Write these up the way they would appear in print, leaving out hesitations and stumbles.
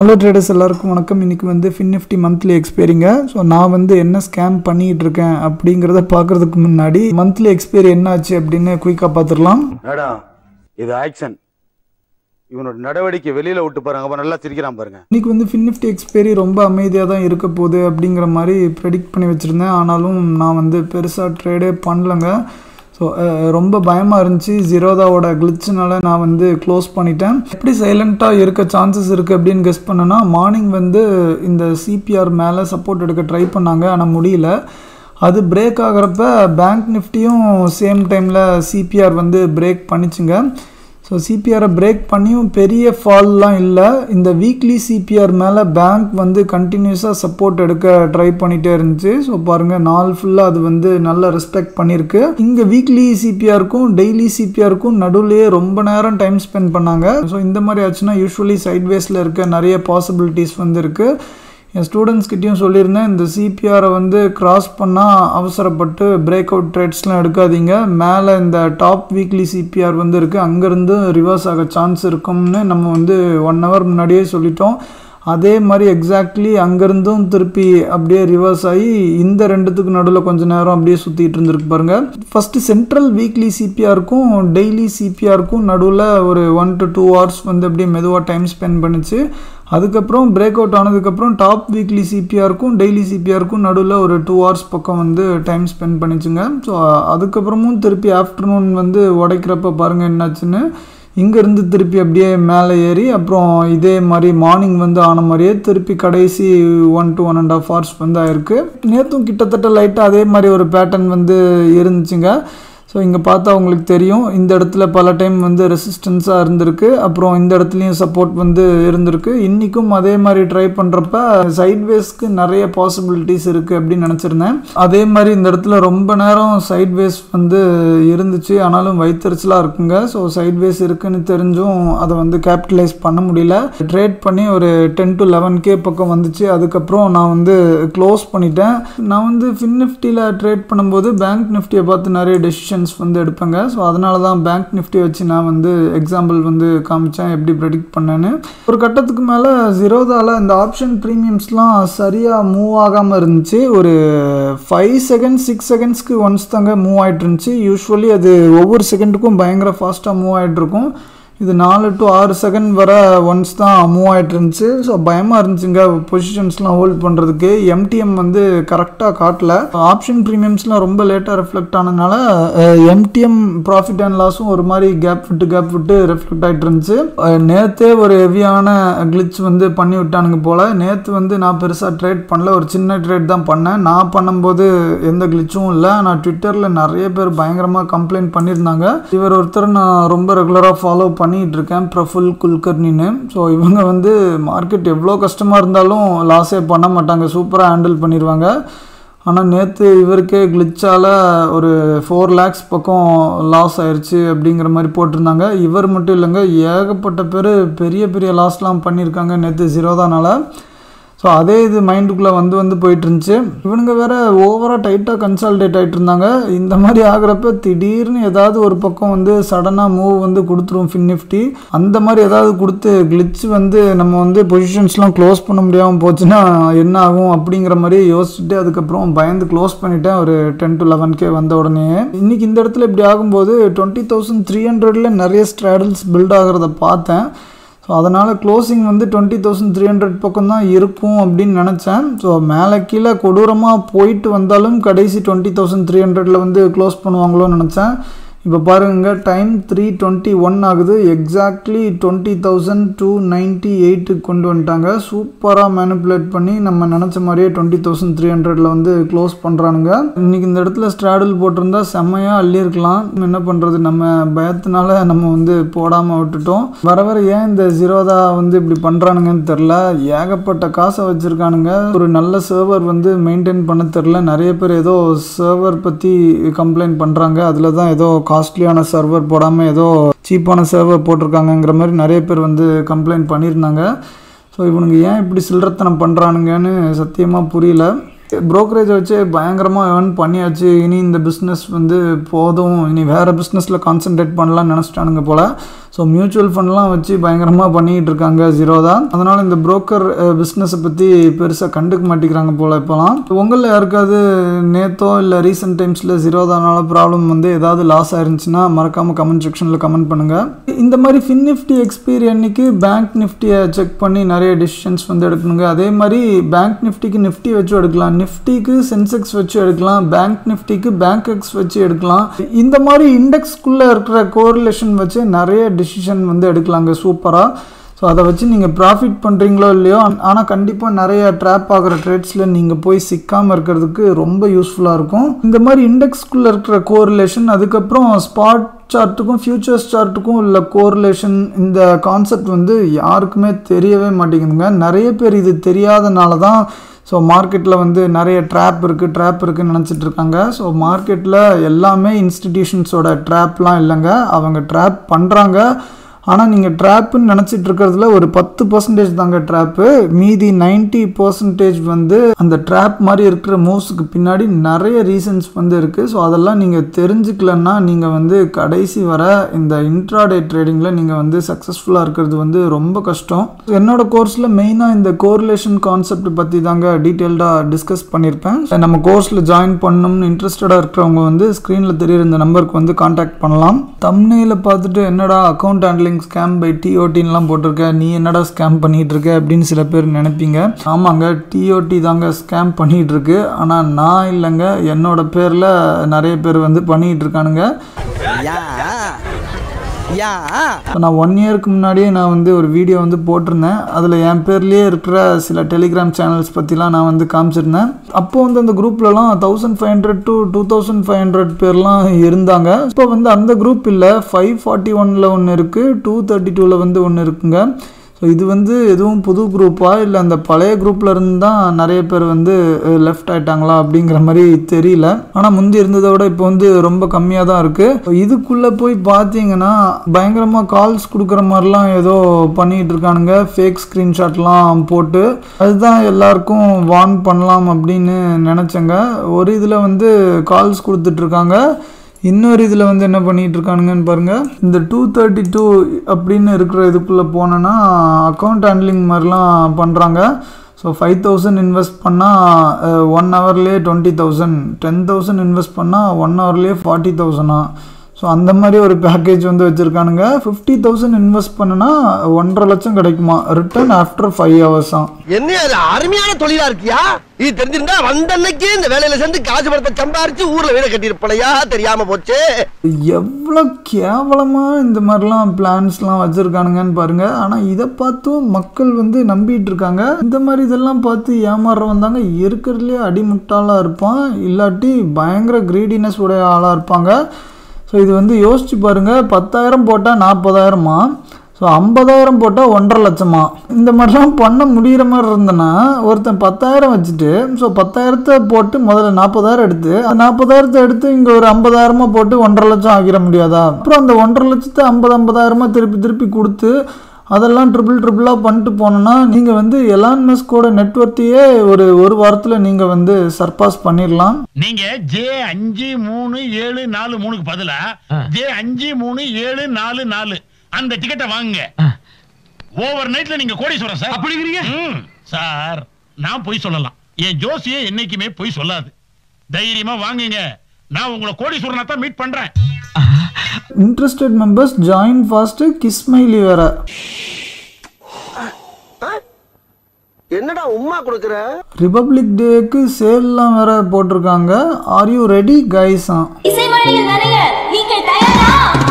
Hello traders எல்லாருக்கும் வணக்கம். இன்றைக்கி வந்து FinNifty மந்த்லி எக்ஸ்பைரிங்க. ஸோ நான் வந்து என்ன ஸ்கேம் பண்ணிகிட்டு இருக்கேன் அப்படிங்கிறத பார்க்குறதுக்கு முன்னாடி மந்த்லி எக்ஸ்பைரி என்ன ஆச்சு அப்படின்னு குயிக்காக பார்த்துடலாம். மேடம் இது ஆக்ஷன், இவனோட நடவடிக்கை வெளியில் விட்டு பாருங்க, அப்போ நல்லா சிரிக்கிறான் பாருங்க. இன்றைக்கி வந்து FinNifty எக்ஸ்பைரி ரொம்ப அமைதியாக தான் இருக்க போகுது அப்படிங்கிற மாதிரி ப்ரெடிக்ட் பண்ணி வச்சுருந்தேன். ஆனாலும் நான் வந்து பெருசாக ட்ரேடே பண்ணலைங்க. ஸோ ரொம்ப பயமாக இருந்துச்சு. ஜீரோதாவோட கிளிச்சுனால நான் வந்து க்ளோஸ் பண்ணிட்டேன். எப்படி சைலண்ட்டாக இருக்க சான்சஸ் இருக்குது அப்படின்னு கெஸ் பண்ணேன்னா, மார்னிங் வந்து இந்த சிபிஆர் மேலே சப்போர்ட் எடுக்க ட்ரை பண்ணாங்க, ஆனால் முடியல. அது பிரேக் ஆகிறப்ப பேங்க் நிஃப்டியும் சேம் டைமில் சிபிஆர் வந்து பிரேக் பண்ணிச்சுங்க. ஸோ சிபிஆரை பிரேக் பண்ணியும் பெரிய ஃபால்லாம் இல்லை. இந்த வீக்லி சிபிஆர் மேலே பேங்க் வந்து கண்டினியூஸாக சப்போர்ட் எடுக்க ட்ரை பண்ணிகிட்டே இருந்துச்சு. ஸோ பாருங்கள், நாள் ஃபுல்லாக அது வந்து நல்ல ரெஸ்பெக்ட் பண்ணியிருக்கு. இங்கே வீக்லி சிபிஆருக்கும் டெய்லி சிபிஆருக்கும் நடுவுலையே ரொம்ப நேரம் டைம் ஸ்பெண்ட் பண்ணாங்க. ஸோ இந்த மாதிரி ஆச்சுன்னா யூஸ்வலி சைட்வேஸில் இருக்க நிறைய பாசிபிலிட்டிஸ் வந்து இருக்குது. என் ஸ்டூடெண்ட்ஸ்கிட்டையும் சொல்லியிருந்தேன், இந்த சிபிஆரை வந்து கிராஸ் பண்ணால் அவசரப்பட்டு பிரேக் அவுட் ட்ரேட்ஸ்லாம் எடுக்காதீங்க. மேலே இந்த டாப் வீக்லி சிபிஆர் வந்து இருக்குது, அங்கேருந்து ரிவர்ஸ் ஆக சான்ஸ் இருக்கும்னு நம்ம வந்து 1 hour முன்னாடியே சொல்லிட்டோம். அதே மாதிரி எக்ஸாக்ட்லி அங்கேருந்தும் திருப்பி அப்படியே ரிவர்ஸ் ஆகி இந்த ரெண்டுத்துக்கு நடுவில் கொஞ்சம் நேரம் அப்படியே சுற்றிட்டு இருந்திருக்கு பாருங்கள். ஃபஸ்ட்டு சென்ட்ரல் வீக்லி சிபிஆருக்கும் டெய்லி சிபிஆருக்கும் நடுவில் ஒரு 1 to 2 hours வந்து அப்படியே மெதுவாக டைம் ஸ்பெண்ட் பண்ணிச்சு. அதுக்கப்புறம் பிரேக் அவுட் ஆனதுக்கப்புறம் டாப் வீக்லி சிபிஆருக்கும் டெய்லி சிபிஆருக்கும் நடுவில் ஒரு 2 hours பக்கம் வந்து டைம் ஸ்பெண்ட் பண்ணிச்சுங்க. ஸோ அதுக்கப்புறமும் திருப்பி ஆஃப்டர்நூன் வந்து உடைக்கிறப்ப பாருங்கள் என்னாச்சுன்னு. இங்கேருந்து திருப்பி அப்படியே மேலே ஏறி அப்புறம் இதே மாதிரி மார்னிங் வந்து ஆன மாதிரியே திருப்பி கடைசி 1 to 1.5 hours வந்து ஆயிருக்கு. நேற்றும் கிட்டத்தட்ட லைட்டாக அதே மாதிரி ஒரு பேட்டர்ன் வந்து இருந்துச்சுங்க. ஸோ இங்கே பார்த்தா உங்களுக்கு தெரியும், இந்த இடத்துல பல டைம் வந்து ரெசிஸ்டன்ஸாக இருந்திருக்கு, அப்புறம் இந்த இடத்துலையும் சப்போர்ட் வந்து இருந்திருக்கு. இன்றைக்கும் அதே மாதிரி ட்ரை பண்ணுறப்ப சைட்வேஸ்க்கு நிறைய பாசிபிலிட்டிஸ் இருக்குது அப்படின்னு நினச்சிருந்தேன். அதே மாதிரி இந்த இடத்துல ரொம்ப நேரம் சைட்வேஸ் வந்து இருந்துச்சு, ஆனாலும் வைத்தறிச்சலாக இருக்குங்க. ஸோ சைட்வேஸ் இருக்குன்னு தெரிஞ்சும் அதை வந்து கேபிட்டலைஸ் பண்ண முடியல. ட்ரேட் பண்ணி ஒரு 10 to 11K பக்கம் வந்துச்சு. அதுக்கப்புறம் நான் வந்து க்ளோஸ் பண்ணிட்டேன். நான் வந்து FinNiftyயில் ட்ரேட் பண்ணும்போது பேங்க் நிஃப்டியை பார்த்து நிறைய டெசிஷன் வந்து எடுப்பேங்க. ஸோ அதனால தான் பேங்க் நிஃப்டி வச்சு நான் வந்து எக்ஸாம்பிள் வந்து காமிச்சேன் எப்படி ப்ரெடிக்ட் பண்ணேன்னு. ஒரு கட்டத்துக்கு மேலே ஜீரோதாவில் இந்த ஆப்ஷன் ப்ரீமியம்ஸ்லாம் சரியாக மூவ் ஆகாமல் இருந்துச்சு. ஒரு 5 seconds 6 secondsக்கு ஒன்ஸ் தாங்க மூவ் ஆகிட்டு இருந்துச்சு. யூஸ்வலி அது ஒவ்வொரு செகண்டுக்கும் பயங்கர ஃபாஸ்ட்டாக மூவ் ஆகிட்டு இருக்கும். இது 4 to 6 செகண்ட் வர ஒன்ஸ் தான் மூவ் ஆகிட்டு இருந்துச்சு. ஸோ பயமாக இருந்துச்சுங்க பொசிஷன்ஸ்லாம் ஹோல்ட் பண்ணுறதுக்கு. எம்டிஎம் வந்து கரெக்டாக காட்டல. ஆப்ஷன் ப்ரீமியம்ஸ்லாம் ரொம்ப லேட்டாக ரெஃப்ளெக்ட் ஆனதுனால எம்டிஎம் ப்ராஃபிட் அண்ட் லாஸும் ஒரு மாதிரி கேப் விட்டு ரெஃப்ளெக்ட் ஆகிட்டு இருந்துச்சு. நேற்றே ஒரு ஹெவியான கிளிச் வந்து பண்ணி விட்டானுங்க போல். நேற்று வந்து நான் பெருசாக ட்ரேட் பண்ணல, ஒரு சின்ன ட்ரேட் தான் பண்ணேன். நான் பண்ணும்போது எந்த கிளிச்சும் இல்லை. நான் ட்விட்டரில் நிறைய பேர் பயங்கரமாக கம்ப்ளைண்ட் பண்ணியிருந்தாங்க. இவர் ஒருத்தர் நான் ரொம்ப ரெகுலராக ஃபாலோ பண்ணிகிட்டு இருக்கேன், பிரஃபுல் குல்கர்னின்னு. ஸோ இவங்க வந்து மார்க்கெட் எவ்வளோ கஷ்டமாக இருந்தாலும் லாஸே பண்ண மாட்டாங்க, சூப்பராக ஹேண்டில் பண்ணிடுவாங்க. ஆனால் நேற்று இவருக்கே கிளிச்சால் ஒரு 4 lakhs பக்கம் லாஸ் ஆயிடுச்சு அப்படிங்கிற மாதிரி போட்டிருந்தாங்க. இவர் மட்டும் இல்லைங்க, ஏகப்பட்ட பேர் பெரிய பெரிய லாஸ்லாம் பண்ணியிருக்காங்க நேற்று ஜீரோதானால். ஸோ அதே இது மைண்டுக்குள்ளே வந்து போயிட்டு இருந்துச்சு. இவனுங்க வேறு ஓவராக டைட்டாக கன்சால்டேட் ஆகிட்டு இருந்தாங்க. இந்த மாதிரி ஆகிறப்ப திடீர்னு ஏதாவது ஒரு பக்கம் வந்து சடனாக மூவ் வந்து கொடுத்துரும் FinNifty. அந்த மாதிரி ஏதாவது கொடுத்து கிளிச் வந்து நம்ம வந்து பொசிஷன்ஸ்லாம் க்ளோஸ் பண்ண முடியாமல் போச்சுன்னா என்ன ஆகும் அப்படிங்கிற மாதிரி யோசிச்சுட்டு அதுக்கப்புறம் பயந்து க்ளோஸ் பண்ணிவிட்டேன். ஒரு 10 to 11K வந்த உடனே. இன்றைக்கி இந்த இடத்துல இப்படி ஆகும்போது 20,300 நிறைய ஸ்ட்ராடல்ஸ் பில்ட் ஆகிறத பார்த்தேன். ஸோ அதனால் க்ளோசிங் வந்து 20,300 பக்கம் தான் இருக்கும் அப்படின்னு நினச்சேன். ஸோ மேலே கீழே கொடூரமாக போயிட்டு வந்தாலும் கடைசி 20,300 வந்து க்ளோஸ் பண்ணுவாங்களோன்னு நினச்சேன். இப்போ பாருங்க, டைம் 3:21 ஆகுது. எக்ஸாக்ட்லி 20,298 கொண்டு வந்துட்டாங்க. சூப்பராக மேனிப்புலேட் பண்ணி நம்ம நினச்ச மாதிரியே 20,300 வந்து க்ளோஸ் பண்ணுறானுங்க. இன்றைக்கி இந்த இடத்துல ஸ்ட்ராடல் போட்டிருந்தா செம்மையாக அள்ளியிருக்கலாம். என்ன பண்ணுறது, நம்ம பயத்தினால நம்ம வந்து போடாமல் விட்டுட்டோம். வர ஏன் இந்த ஜீரோதா வந்து இப்படி பண்ணுறானுங்கன்னு தெரில. ஏகப்பட்ட காசை வச்சுருக்கானுங்க. ஒரு நல்ல சர்வர் வந்து மெயின்டைன் பண்ண தெரில. நிறைய பேர் ஏதோ சர்வர் பற்றி கம்ப்ளைண்ட் பண்ணுறாங்க. அதில் தான் ஏதோ காஸ்ட்லியான சர்வர் போடாமல் ஏதோ சீப்பான சர்வர் போட்டிருக்காங்கங்கிற மாதிரி நிறைய பேர் வந்து கம்ப்ளைண்ட் பண்ணியிருந்தாங்க. ஸோ இவனுங்க ஏன் இப்படி சில்லறத்தனம் பண்ணுறானுங்கன்னு சத்தியமாக புரியல. brokerage வச்சு பயங்கரமாக earn பண்ணியாச்சு. இனி இந்த பிஸ்னஸ் வந்து போதும், இனி வேறு பிஸ்னஸில் கான்சென்ட்ரேட் பண்ணலாம்னு நினச்சிட்டானுங்க போல். ஸோ மியூச்சுவல் ஃபண்ட்லாம் வச்சு பயங்கரமாக பண்ணிகிட்டு இருக்காங்க ஜீரோதா. அதனால் இந்த புரோக்கர் பிஸ்னஸை பற்றி பெருசாக கண்டுக்க மாட்டேங்கிறாங்க போல் இப்போலாம். உங்களில் யாருக்காவது நேத்தோ இல்லை ரீசெண்ட் டைம்ஸில் ஜீரோதானால ப்ராப்ளம் வந்து ஏதாவது லாஸ் ஆயிருந்துச்சுன்னா மறக்காமல் கமெண்ட் செக்ஷனில் கமெண்ட் பண்ணுங்கள். இந்த மாதிரி ஃபின் நிஃப்டி எக்ஸ்பீரி அன்னைக்கு பேங்க் நிஃப்டியை செக் பண்ணி நிறைய டிசிஷன்ஸ் வந்து எடுக்கணுங்க. அதே மாதிரி பேங்க் நிஃப்டிக்கு நிஃப்டி வச்சு எடுக்கலாம், நிஃப்டிக்கு சென்செக்ஸ் வச்சு எடுக்கலாம், பேங்க் நிஃப்டிக்கு பேங்க் எக்ஸ் வச்சு எடுக்கலாம். இந்த மாதிரி இண்டெக்ஸ்குள்ளே இருக்கிற கோரிலேஷன் வச்சு நிறைய டிசிஷன் வந்து எடுக்கலாங்க சூப்பராக. ஸோ அதை வச்சு நீங்கள் ப்ராஃபிட் பண்ணுறீங்களோ இல்லையோ, ஆனால் கண்டிப்பாக நிறைய ட்ராப் ஆகிற ட்ரேட்ஸில் நீங்கள் போய் சிக்காமல் இருக்கிறதுக்கு ரொம்ப யூஸ்ஃபுல்லாக இருக்கும். இந்த மாதிரி இண்டெக்ஸ்குள்ளே இருக்கிற கோரிலேஷன், அதுக்கப்புறம் ஸ்பாட் சார்ட்டுக்கும் ஃபியூச்சர்ஸ் சார்ட்டுக்கும் உள்ள கோரிலேஷன், இந்த கான்செப்ட் வந்து யாருக்குமே தெரியவே மாட்டேங்குதுங்க. நிறைய பேர் இது தெரியாதனால தான் ஸோ மார்க்கெட்டில் வந்து நிறைய ட்ராப் இருக்குதுன்னு நினச்சிட்டு இருக்காங்க. ஸோ மார்க்கெட்டில் எல்லாமே இன்ஸ்டிடியூஷன்ஸோட ட்ராப்லாம் இல்லைங்க, அவங்க ட்ராப் பண்ணுறாங்க. ஆனால் நீங்கள் ட்ராப்புன்னு நினச்சிட்டு இருக்கிறதுல ஒரு 10% தாங்க ட்ராப்பு. மீதி 90% வந்து அந்த ட்ராப் மாதிரி இருக்கிற மூவ்ஸுக்கு பின்னாடி நிறைய ரீசன்ஸ் வந்து இருக்குது. ஸோ அதெல்லாம் நீங்கள் தெரிஞ்சுக்கலன்னா நீங்கள் வந்து கடைசி வர இந்த இன்ட்ராடே ட்ரேடிங்கில் நீங்கள் வந்து சக்ஸஸ்ஃபுல்லாக இருக்கிறது வந்து ரொம்ப கஷ்டம். என்னோட கோர்ஸில் மெயினாக இந்த கோரிலேஷன் கான்செப்ட் பற்றி தாங்க டீட்டெயில்டாக டிஸ்கஸ் பண்ணியிருப்பேன். நம்ம கோர்ஸில் ஜாயின் பண்ணணும்னு இன்ட்ரெஸ்டடாக இருக்கிறவங்க வந்து ஸ்க்ரீனில் தெரியுற இந்த நம்பருக்கு வந்து கான்டாக்ட் பண்ணலாம். தம்ப்நெயிலை பார்த்துட்டு என்னடா அக்கௌண்ட் ஹேண்ட்லிங் ஸ்கேம் பை டிஓடின்லாம் போட்டிருக்க, நீ என்னடா ஸ்கேம் பண்ணிகிட்டு இருக்க அப்படின்னு சில பேர் நினைப்பீங்க. ஆமாங்க, டிஓடி தாங்க ஸ்கேம் பண்ணிகிட்டு இருக்கு. ஆனால் நான் இல்லைங்க, என்னோட பேரில் நிறைய பேர் வந்து பண்ணிகிட்டு இருக்கானுங்க. நான் 1 இயருக்கு முன்னாடியே நான் வந்து ஒரு வீடியோ வந்து போட்டிருந்தேன். அதில் என் பேர்லேயே இருக்கிற சில டெலிகிராம் சேனல்ஸ் பற்றிலாம் நான் வந்து காமிச்சிருந்தேன். அப்போது வந்து அந்த குரூப்லலாம் 1500 to 2500 பேர்லாம் இருந்தாங்க. இப்போ வந்து அந்த குரூப் இல்லை, 541 ஒன்று இருக்குது, 232 வந்து ஒன்று இருக்குங்க. ஸோ இது வந்து எதுவும் புது குரூப்பா இல்லை அந்த பழைய குரூப்பில் இருந்து தான் நிறைய பேர் வந்து லெஃப்ட் ஆகிட்டாங்களா அப்படிங்கிற மாதிரி தெரியல. ஆனால் முந்தி இருந்ததை விட இப்போ வந்து ரொம்ப கம்மியாக தான் இருக்குது. இதுக்குள்ளே போய் பார்த்தீங்கன்னா பயங்கரமாக கால்ஸ் கொடுக்குற மாதிரிலாம் ஏதோ பண்ணிகிட்டு இருக்கானுங்க, ஃபேக் ஸ்க்ரீன்ஷாட்லாம் போட்டு. அதுதான் எல்லாருக்கும் வார்ன் பண்ணலாம் அப்படின்னு நினச்சேங்க. ஒரு இதில் வந்து கால்ஸ் கொடுத்துட்ருக்காங்க, இன்னொரு இதில் வந்து என்ன பண்ணிகிட்டு இருக்கானுங்கன்னு பாருங்கள். இந்த 232 அப்படின்னு இருக்கிற இதுக்குள்ளே போனோன்னா அக்கௌண்ட் ஹேண்ட்லிங் மாதிரிலாம் பண்ணுறாங்க. ஸோ 5000 இன்வெஸ்ட் பண்ணால் 1 ஹவர்லேயே 20,000, 10,000 இன்வெஸ்ட் பண்ணால் 1 ஹவர்லேயே 40,000. ஸோ அந்த மாதிரி ஒரு பேக்கேஜ் வந்து வச்சுருக்கானுங்க. 50,000 இன்வெஸ்ட் பண்ணுனா 1.5 லட்சம் கிடைக்குமா, ரிட்டர்ன் ஆஃப்டர் 5 hours. என்ன அருமையான தொழிலா இருக்கியா? இது தெரிஞ்சிருந்தா வந்தன்னைக்கே இந்த வேலையில சேர்ந்து காசு படத்தை சம்பாரிச்சு ஊர்ல வீட கட்டியிருப்பலையா, தெரியாம போச்சு. எவ்வளோ கேவலமாக இந்த மாதிரிலாம் பிளான்ஸ்லாம் வச்சுருக்கானுங்கன்னு பாருங்கள். ஆனால் இதை பார்த்தும் மக்கள் வந்து நம்பிட்டு இருக்காங்க. இந்த மாதிரி இதெல்லாம் பார்த்து ஏமாறுறவன் தாங்க இருக்கிறதுலே அடிமுட்டாளாக இருப்பான், இல்லாட்டி பயங்கர கிரீடினஸ் உடைய ஆளாக இருப்பாங்க. ஸோ இது வந்து யோசிச்சு பாருங்கள், 10,000 போட்டால் 40,000மா, ஸோ 50,000 போட்டால் 1.5 லட்சமா. இந்த மாதிரிலாம் பண்ண முடிகிற மாதிரி இருந்தேன்னா ஒருத்தன் 10,000 வச்சுட்டு, ஸோ 10,000 போட்டு முதல்ல 40,000 எடுத்து, 40,000 எடுத்து இங்கே ஒரு 50,000 போட்டு 1.5 லட்சம் ஆகிட முடியாதா? அப்புறம் அந்த 1.5 லட்சத்தை 50,000 திருப்பி கொடுத்து அதெல்லாம் ட்ரிபிளாக பண்ணிட்டு போனோன்னா நீங்கள் வந்து எலான் மஸ்கோட நெட்வொர்த்தையே ஒரு வாரத்தில் நீங்கள் வந்து சர்பாஸ் பண்ணிடலாம். நீங்கள் J5374 பதிலா J5374 அந்த டிக்கெட்டை வாங்குங்க. ஓவர் நைட்ல நீங்க கோடீஸ்வரன் சார். அப்படிங்கிறீங்க சார்? நான் பொய் சொல்லலாம், என் ஜோசியே என்னைக்குமே பொய் சொல்லாது. தைரியமா வாங்குங்க, நான் உங்களை கோடீஸ்வரனா தான் மீட் பண்றேன். இன்ட்ரெஸ்டட் மெம்பர்ஸ் ஜாயின் ஃபாஸ்ட், கிஸ்மைலி வேற. என்னடா உம்மா கொடுக்குற? ரிபப்ளிக் டேக்கு சேல்லாம் வேற போட்டிருக்காங்க. Are you ready guys?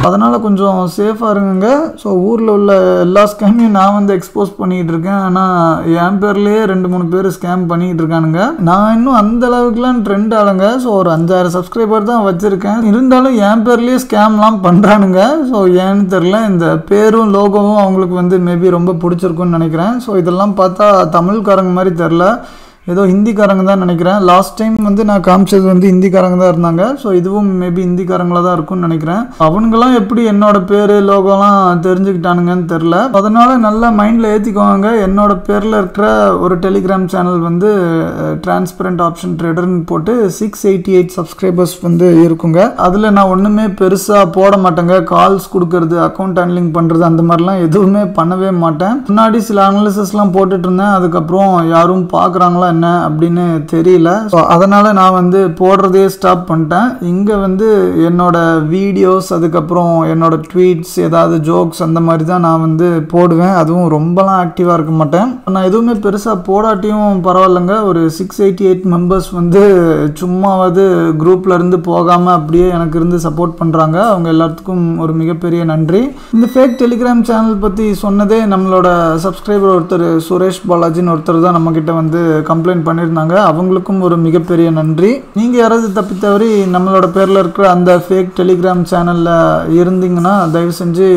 அதனால் கொஞ்சம் சேஃபாக இருங்க. ஸோ ஊரில் உள்ள எல்லா ஸ்கேமையும் நான் வந்து எக்ஸ்போஸ் பண்ணிகிட்டு இருக்கேன். ஆனால் என் பேர்லேயே 2-3 பேர் ஸ்கேம் பண்ணிகிட்டு இருக்கானுங்க. நான் இன்னும் அந்த அளவுக்குலாம் ட்ரெண்ட் ஆளுங்க. ஸோ ஒரு 5,000 சப்ஸ்கிரைபர் தான் வச்சுருக்கேன். இருந்தாலும் என் பேர்லேயே ஸ்கேம்லாம் பண்ணுறானுங்க. ஸோ ஏன்னு தெரில, இந்த பேரும் லோகோவும் அவங்களுக்கு வந்து மேபி ரொம்ப பிடிச்சிருக்குன்னு நினைக்கிறேன். ஸோ இதெல்லாம் பார்த்தா தமிழ்காரங்க மாதிரி தெரில, ஏதோ ஹிந்திக்காரங்க தான் நினைக்கிறேன். லாஸ்ட் டைம் வந்து நான் காமிச்சது வந்து ஹிந்திக்காரங்க தான் இருந்தாங்க. ஸோ இதுவும் மேபி ஹிந்திக்காரங்களாக தான் இருக்கும்னு நினைக்கிறேன். அவனுங்களாம் எப்படி என்னோட பேர் லோகோலாம் தெரிஞ்சுக்கிட்டானுங்கன்னு தெரில. அதனால நல்லா மைண்டில் ஏற்றிக்குவாங்க. என்னோட பேரில் இருக்கிற ஒரு டெலிகிராம் சேனல் வந்து டிரான்ஸ்பரண்ட் ஆப்ஷன் ட்ரேடர்னு போட்டு 688 சப்ஸ்கிரைபர்ஸ் வந்து இருக்குங்க. அதில் நான் ஒன்றுமே பெருசாக போட மாட்டேங்க. கால்ஸ் கொடுக்கறது, அக்கௌண்ட் ஹேண்ட்லிங் பண்ணுறது, அந்த மாதிரிலாம் எதுவுமே பண்ணவே மாட்டேன். முன்னாடி சில அனாலிசிஸ்லாம் போட்டுட்டு இருந்தேன். அதுக்கப்புறம் யாரும் பார்க்குறாங்களா என்ன அப்படின்னு தெரியல. ஸோ அதனால் நான் வந்து போடுறதே ஸ்டாப் பண்ணிட்டேன். இங்கே வந்து என்னோட வீடியோஸ், அதுக்கப்புறம் என்னோட ட்வீட்ஸ், ஏதாவது ஜோக்ஸ் அந்த மாதிரி தான் நான் வந்து போடுவேன். அதுவும் ரொம்பலாம் ஆக்டிவாக இருக்க மாட்டேன். நான் எதுவுமே பெருசாக போடாட்டியும் பரவாயில்லைங்க. ஒரு 688 மெம்பர்ஸ் வந்து சும்மாவது குரூப்பில் இருந்து போகாமல் அப்படியே எனக்கு இருந்து சப்போர்ட் பண்ணுறாங்க. அவங்க எல்லாத்துக்கும் ஒரு மிகப்பெரிய நன்றி. இந்த ஃபேக் டெலிகிராம் சேனல் பற்றி சொன்னதே நம்மளோட சப்ஸ்கிரைபர் ஒருத்தர் சுரேஷ் பாலாஜின்னு ஒருத்தர் தான் நம்மக்கிட்ட வந்து கம்ப்ளைண்ட் பண்ணியிருந்தாங்க. அவங்களுக்கும் ஒரு மிகப்பெரிய நன்றி. நீங்கள் யாராவது தப்பி தவறி நம்மளோட பேரில் இருக்கிற அந்த ஃபேக் டெலிகிராம் சேனலில் இருந்தீங்கன்னா தயவு செஞ்சு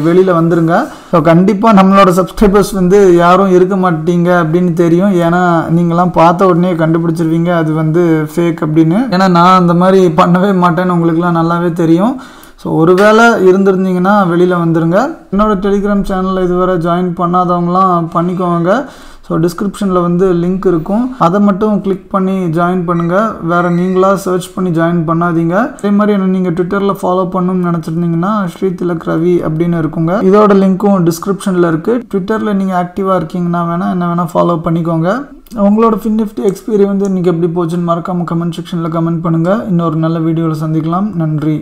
வெளியில் வந்துருங்க. ஸோ கண்டிப்பாக நம்மளோட சப்ஸ்கிரைபர்ஸ் வந்து யாரும் இருக்க மாட்டீங்க அப்படின்னு தெரியும். ஏன்னா நீங்களாம் பார்த்த உடனே கண்டுபிடிச்சிருவீங்க அது வந்து ஃபேக் அப்படின்னு. ஏன்னா நான் அந்த மாதிரி பண்ணவே மாட்டேன்னு உங்களுக்குலாம் நல்லாவே தெரியும். ஸோ ஒருவேளை இருந்திருந்தீங்கன்னா வெளியில் வந்துடுங்க. என்னோடய டெலிகிராம் சேனலில் இதுவரை ஜாயின் பண்ணாதவங்களாம் பண்ணிக்கோங்க. ஸோ டிஸ்கிரிப்ஷனில் வந்து லிங்க் இருக்கும். அதை மட்டும் கிளிக் பண்ணி ஜாயின் பண்ணுங்கள். வேறு நீங்களாக சர்ச் பண்ணி ஜாயின் பண்ணாதீங்க. அதே மாதிரி என்ன நீங்கள் ட்விட்டரில் ஃபாலோ பண்ணணும்னு நினச்சிருந்தீங்கன்னா ஸ்ரீதிலக் ரவி அப்படின்னு இருக்குங்க. இதோட லிங்க்கும் டிஸ்கிரிப்ஷனில் இருக்குது. ட்விட்டரில் நீங்கள் ஆக்டிவாக இருக்கீங்கன்னா என்ன வேணால் ஃபாலோ பண்ணிக்கோங்க. உங்களோட FinNifty எக்ஸ்பீரியன்ஸ் வந்து இன்றைக்கி எப்படி போச்சுன்னு மறக்காமல் கமெண்ட் செக்ஷனில் கமெண்ட் பண்ணுங்கள். இன்னொரு நல்ல வீடியோவில் சந்திக்கலாம். நன்றி.